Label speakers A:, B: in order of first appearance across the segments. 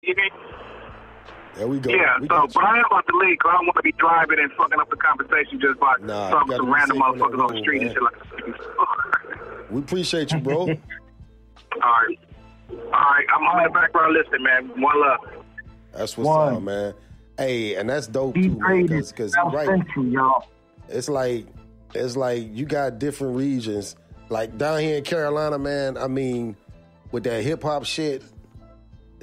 A: You mean?
B: There we go.
A: Yeah,
B: we
A: but I am about to leave because I don't want to be driving and fucking up the conversation just by talking to random motherfuckers on the street and shit like that.
B: We appreciate you, bro.
A: All right. I'm on the background listening, man. One love.
B: That's what's up, man. Hey, and that's dope too, man. Because right, it's like you got different regions. Like down here in Carolina, man. I mean, with that hip hop shit,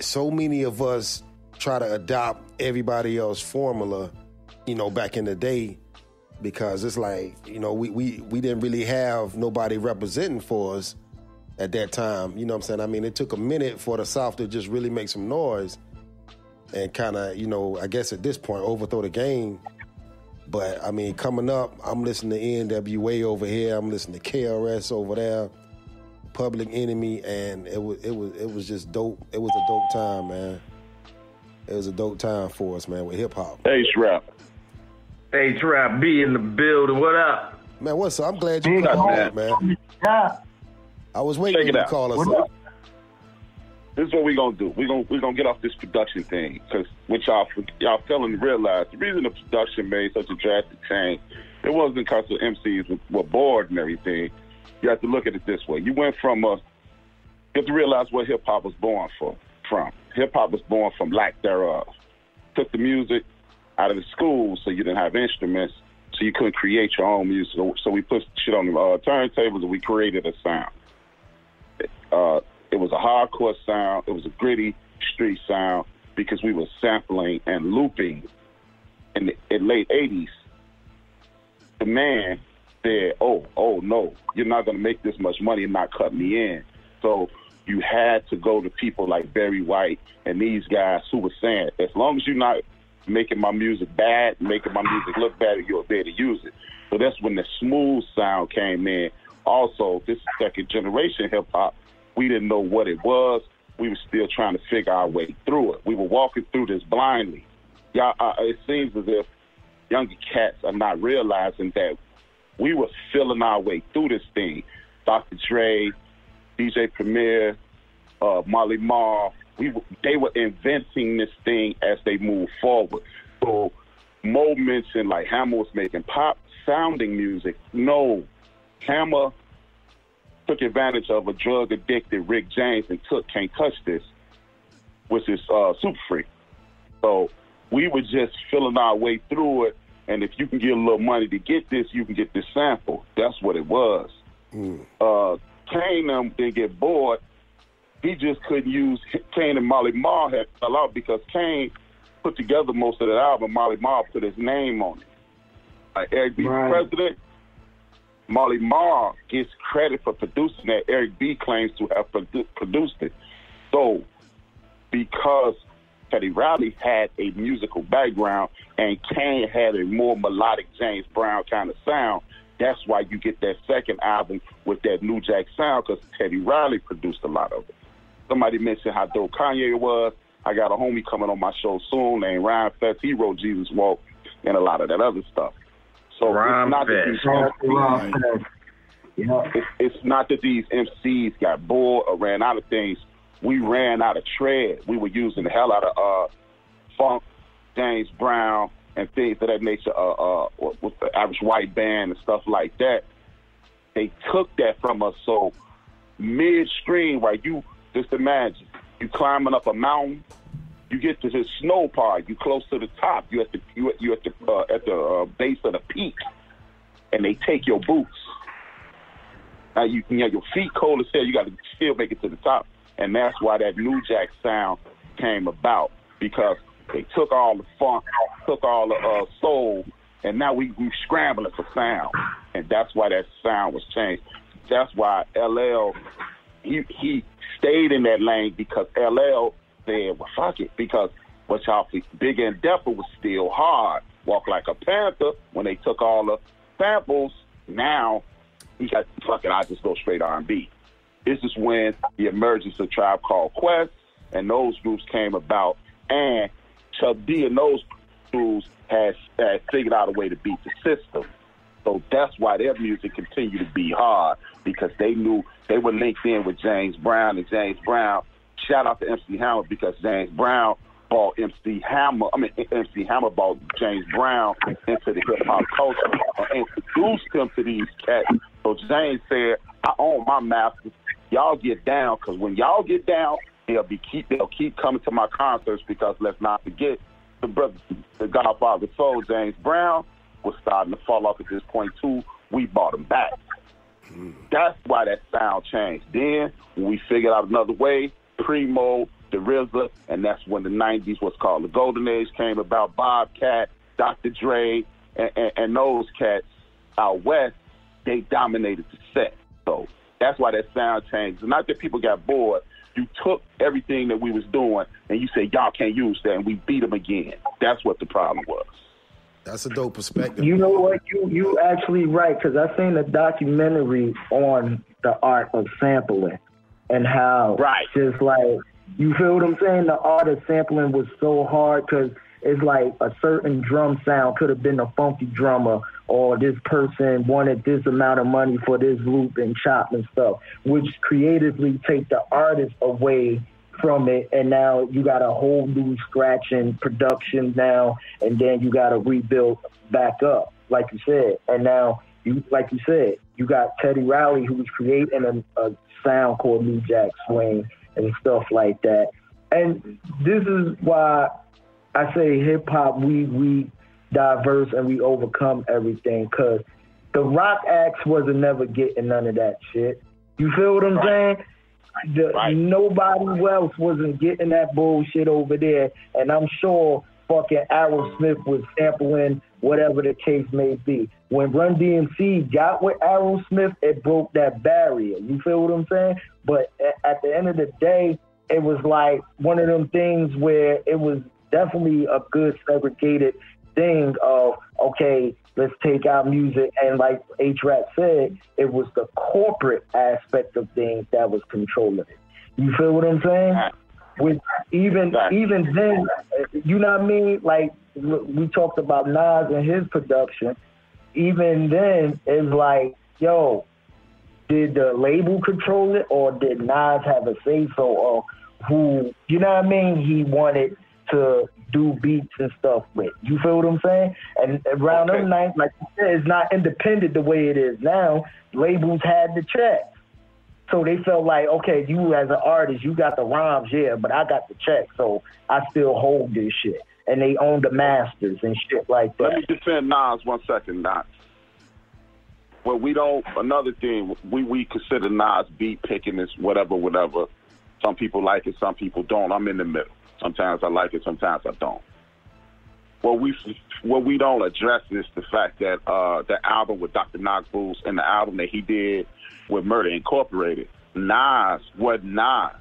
B: so many of us try to adopt everybody else's formula, back in the day, because it's like, we didn't really have nobody representing for us at that time. You know what I'm saying? I mean, it took a minute for the South to just really make some noise and kind of, I guess at this point, overthrow the game. But, I mean, coming up, I'm listening to NWA over here. I'm listening to KRS over there, Public Enemy, and it was just dope. It was a dope time, man. It was a dope time for us, man, with hip-hop.
C: Hey, Trap.
D: Hey, Trap B in the building. What up?
B: Man, what's up? I'm glad you called us, man. I was waiting to call us up.
C: This is what we're going to do. We're gonna get off this production thing, because what y'all failing to realize, the reason the production made such a drastic change, it wasn't because the MCs were bored and everything. You have to look at it this way. You went from you have to realize where hip-hop was born from. Hip-hop was born from lack thereof. Took the music out of the schools so you didn't have instruments, so you couldn't create your own music. So we put shit on the turntables and we created a sound. It was a hardcore sound. It was a gritty street sound because we were sampling and looping. In the late 80s, the man said, oh, no, you're not going to make this much money and not cut me in. So you had to go to people like Barry White and these guys who were saying, as long as you're not making my music bad, making my music look bad, you'll be able to use it. So that's when the smooth sound came in. Also, this is second generation hip hop. We didn't know what it was. We were still trying to figure our way through it. We were walking through this blindly. It seems as if younger cats are not realizing that we were feeling our way through this thing. Dr. Dre, DJ Premier, Marley Marl, they were inventing this thing as they moved forward. So Mo mentioned like Hammer was making pop sounding music. No, Hammer took advantage of a drug-addicted Rick James and took Can't Touch This, which is Super Freak. So we were just feeling our way through it, and if you can get a little money to get this, you can get this sample. That's what it was. Kane didn't get bored. He just couldn't use Kane, and Marley Marl had fell out because Kane put together most of that album. Marley Marl put his name on it. Like Eric B. President, Marley Marl gets credit for producing that. Eric B. claims to have produced it. So, because Teddy Riley had a musical background and Kane had a more melodic James Brown kind of sound, that's why you get that second album with that New Jack sound, because Teddy Riley produced a lot of it. Somebody mentioned how dope Kanye was. I got a homie coming on my show soon named Ryan Fest. He wrote Jesus Walk and a lot of that other stuff. So it's not that these MCs got bored or ran out of things. We ran out of tread. We were using the hell out of funk, James Brown, and things of that nature with the Average White Band and stuff like that. They took that from us. So midstream, right, you just imagine, you climbing up a mountain, you get to the snow part, you close to the top, you at the base of the peak, and they take your boots. Now your feet cold as hell, you got to still make it to the top. And that's why that New Jack sound came about, because they took all the funk, took all the soul, and now we scrambling for sound. And that's why that sound was changed. That's why LL, he stayed in that lane, because LL said, well, fuck it, because what y'all think, Big and Dapper was still hard. Walk Like a Panther, when they took all the samples, now he got, fuck it, I just go straight R&B. This is when the emergence of Tribe Called Quest and those groups came about, and Chubb D and those groups had figured out a way to beat the system. So that's why their music continued to be hard, because they knew they were linked in with James Brown, and James Brown shout out to MC Hammer because James Brown brought MC Hammer brought James Brown into the hip hop culture and introduced him to these cats. So James said, I own my masters. Y'all get down, because when y'all get down, they'll keep coming to my concerts, because let's not forget the Godfather Soul, James Brown, was starting to fall off at this point too. We brought him back. That's why that sound changed. Then when we figured out another way, Primo, the RZA, and that's when the 90s was called the Golden Age came about. Bobcat, Dr. Dre, and those cats out west, they dominated the set. So that's why that sound changed. Not that people got bored. You took everything that we was doing and you said, y'all can't use that, and we beat them again. That's what the problem was.
B: That's a dope perspective.
E: You know what? You actually right, because I seen a documentary on the art of sampling and how just like, you feel what I'm saying? The art of sampling was so hard because it's like a certain drum sound could have been a funky drummer, or this person wanted this amount of money for this loop and chop and stuff, which creatively take the artist away from it. And now you got a whole new scratching production now, and then you got to rebuild back up, like you said. And now, like you said, you got Teddy Riley, who was creating a sound called New Jack Swing and stuff like that. And this is why I say hip-hop, we diverse and we overcome everything, because the rock acts wasn't never getting none of that shit. You feel what I'm saying? Nobody else wasn't getting that bullshit over there, and I'm sure fucking Aerosmith was sampling whatever the case may be. When Run DMC got with Aerosmith, it broke that barrier. You feel what I'm saying? But at the end of the day, it was like one of them things where it was definitely a good segregated thing of, okay, let's take our music, and like H-Rap said, it was the corporate aspect of things that was controlling it. You feel what I'm saying? With even then, you know what I mean? Like, we talked about Nas and his production. Even then, it's like, yo, did the label control it, or did Nas have a say-so of who, you know what I mean, he wanted to do beats and stuff with? You feel what I'm saying? And around them nights, like you said, it's not independent the way it is now. Labels had the check. So they felt like, okay, you as an artist, you got the rhymes, yeah, but I got the check, so I still hold this shit. And they own the masters and shit like that.
C: Let me defend Nas 1 second, Nas. Well, another thing, we consider Nas beat picking is whatever. Some people like it, some people don't. I'm in the middle. Sometimes I like it, sometimes I don't. What we don't address is the fact that the album with Dr. Knox Boots and the album that he did with Murder Incorporated, Nas wasn't Nas.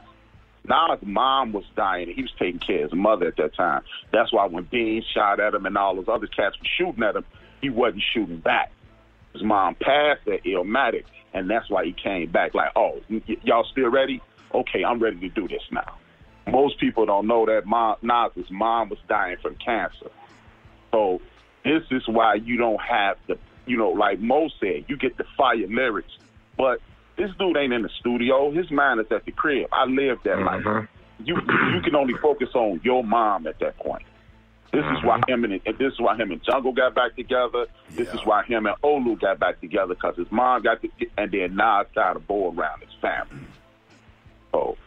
C: Nas' mom was dying, and he was taking care of his mother at that time. That's why when Bean shot at him and all those other cats were shooting at him, he wasn't shooting back. His mom passed at Illmatic, and that's why he came back like, oh, y'all still ready? Okay, I'm ready to do this now. Most people don't know that Nas' mom was dying from cancer. So this is why you don't have the, like Mo said, you get the fire lyrics, but this dude ain't in the studio. His mind is at the crib. I lived that life. You can only focus on your mom at that point. This is why him and Jungle got back together. This is why him and Olu got back together, because his mom and then Nas got a bow around his family. So,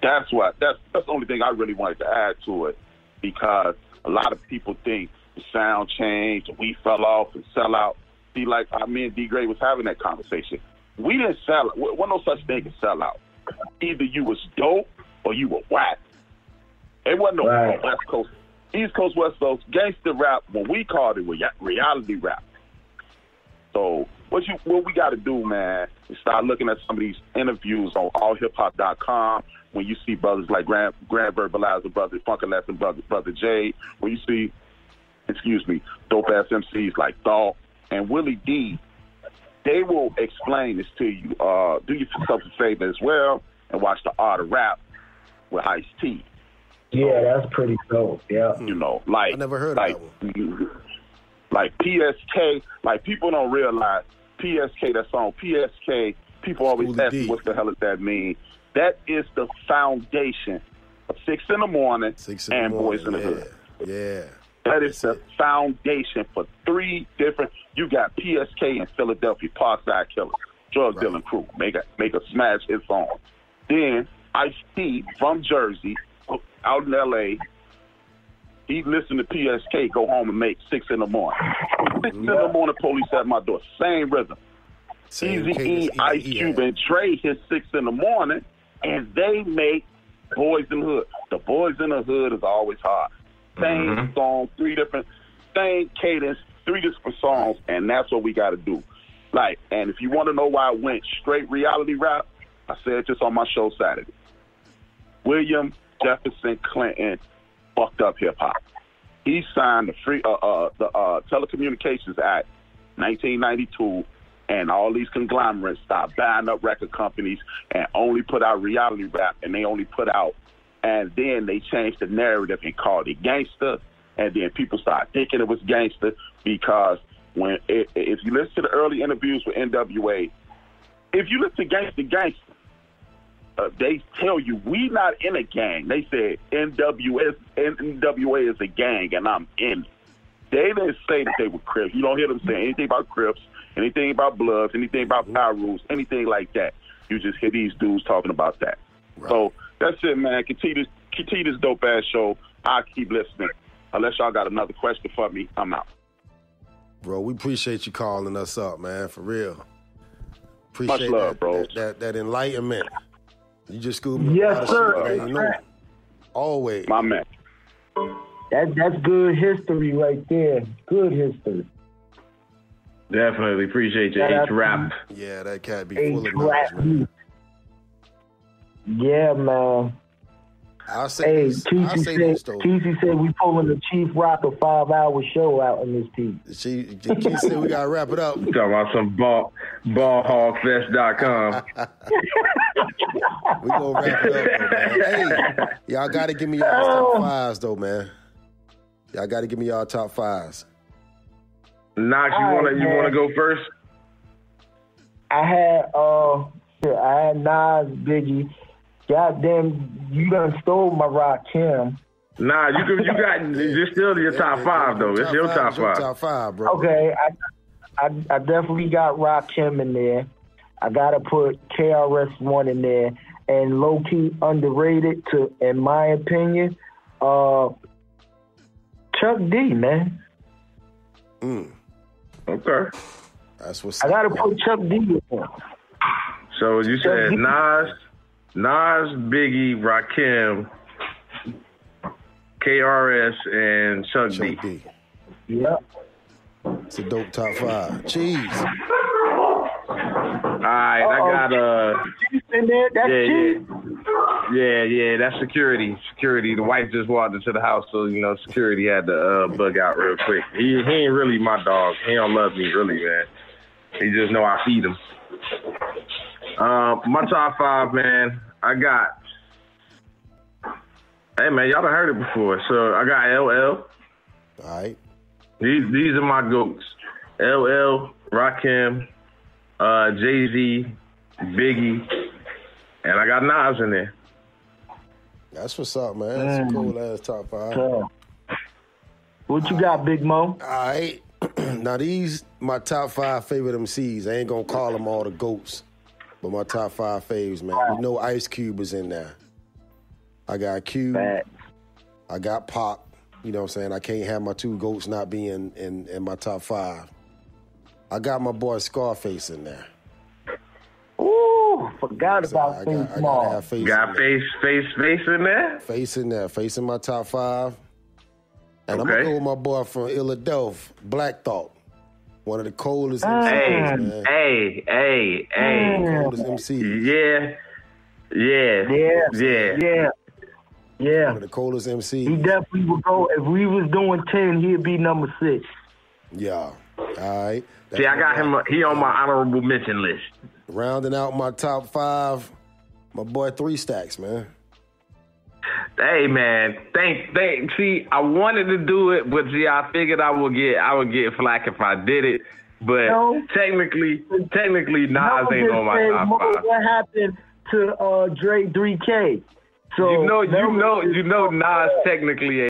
C: that's the only thing I really wanted to add to it, because a lot of people think the sound changed, we fell off and sell out. See, like me and D. Gray was having that conversation. We didn't sell out. There wasn't no such thing as sell out. Either you was dope or you were whack. It wasn't no West Coast, East Coast, West Coast. Gangster rap, when we called it, reality rap. So what we got to do, man, is start looking at some of these interviews on allhiphop.com. When you see brothers like Grand Verbalizer, brother Funky Lesson, brother Jay, when you see, dope ass MCs like Thought and Willie D, they will explain this to you. Do yourself a favor as well and watch The Art of Rap with Ice-T.
E: Yeah, that's pretty dope. Yeah,
B: I never heard of that one.
C: Like PSK, like people don't realize PSK, that song PSK, people always ask me what the hell does that mean. That is the foundation of 6 in the morning and Boys in the Hood.
B: Yeah.
C: That is the foundation for 3 different. You got PSK in Philadelphia, Parkside Killers, drug dealing crew, make a smash hit song. Then Ice-T from Jersey, out in L.A., he listened to PSK, go home and make 6 in the morning. 6 in the morning, police at my door. Same rhythm. Easy-E, Ice Cube, and Dre hit 6 in the morning, and they make Boys in the Hood. The Boys in the Hood is always hard. Same song, 3 different, same cadence, 3 different songs, and that's what we got to do. Like, and if you want to know why I went straight reality rap, I said just on my show Saturday. William Jefferson Clinton fucked up hip hop. He signed the Telecommunications Act, 1992, and all these conglomerates stopped buying up record companies and only put out reality rap, and they only put out. And then they changed the narrative and called it gangster. And then people started thinking it was gangster because if you listen to the early interviews with NWA, if you listen to Gangster, they tell you we not in a gang. They said NWA is a gang, and I'm in it. They didn't say that they were Crips. You don't hear them say anything about Crips, anything about Bloods, anything about Power Rules, anything like that. You just hear these dudes talking about that. Right. So that's it, man. Continue this dope-ass show. I'll keep listening. Unless y'all got another question for me, I'm out.
B: Bro, we appreciate you calling us up, man, for real. Appreciate
C: much love, bro.
B: That enlightenment. You just schooled me.
E: Yes, sir.
B: You know, always.
C: My man.
E: That's good history right there. Good history.
D: Definitely appreciate you, H-Rap.
B: Yeah, that cat be full of knowledge, man.
E: Yeah, man.
B: I'll say
E: Keezy said we pulling the Chief Rock a 5-hour show out in this piece.
B: Keezy said we gotta wrap it up.
D: Talking about some ballhogfest.com.
B: We gonna wrap it up, though, man. Hey, y'all gotta give me y'all top 5s, though, man. Y'all gotta give me y'all top 5s.
D: Knox, you wanna go first?
E: I had Nas, Biggie. Goddamn, you done stole my Rakim.
D: Nah, it's still your top 5 though. It's your top 5.
B: Top 5, bro.
E: Okay, I definitely got Rakim in there. I gotta put KRS-One in there, and low key underrated in my opinion, Chuck D, man.
D: Okay.
B: That's what's
E: I gotta put Chuck D in there.
D: So you said Nas, Biggie, Rakim, KRS, and Chuck D.
E: Yep.
B: It's a dope top 5. Cheese.
D: Alright, I got
E: Cheese in there. That's cheese.
D: Yeah, that's security. The wife just walked into the house, so security had to bug out real quick. He ain't really my dog. He don't love me really, man. He just know I feed him. My top 5, man, I got. Hey, man, y'all done heard it before. So I got LL.
B: All right.
D: These are my goats. LL, Rakim, Jay-Z, Biggie, and I got Nas in there.
B: That's what's up, man. That's a cool ass top 5.
E: What you got, Big Mo?
B: All right. Now these my top 5 favorite MCs. I ain't gonna call them all the goats, but my top 5 faves, man. You know Ice Cube is in there. I got Cube. I got Pac. You know what I'm saying? I can't have my 2 goats not being in my top 5. I got my boy Scarface in there.
E: Ooh, forgot about Face Small.
D: Got Face in there?
B: Face in there. Face in my top 5. And I'm going to go with my boy from Philadelphia, Black Thought. One of the coldest MCs, man.
D: Hey.
B: Coldest MCs.
E: Yeah.
B: One of the coldest MCs.
E: He definitely would go. If we was doing 10, he'd be number 6.
B: Yeah. All right.
D: See, I got him. He on my honorable mention list.
B: Rounding out my top 5, my boy 3 Stacks, man.
D: Hey, man. Thank. See, I wanted to do it, but see, I figured I would get flack if I did it. But technically, Nas ain't on my top 5.
E: What happened? to Dre 3K. So
D: you know Nas technically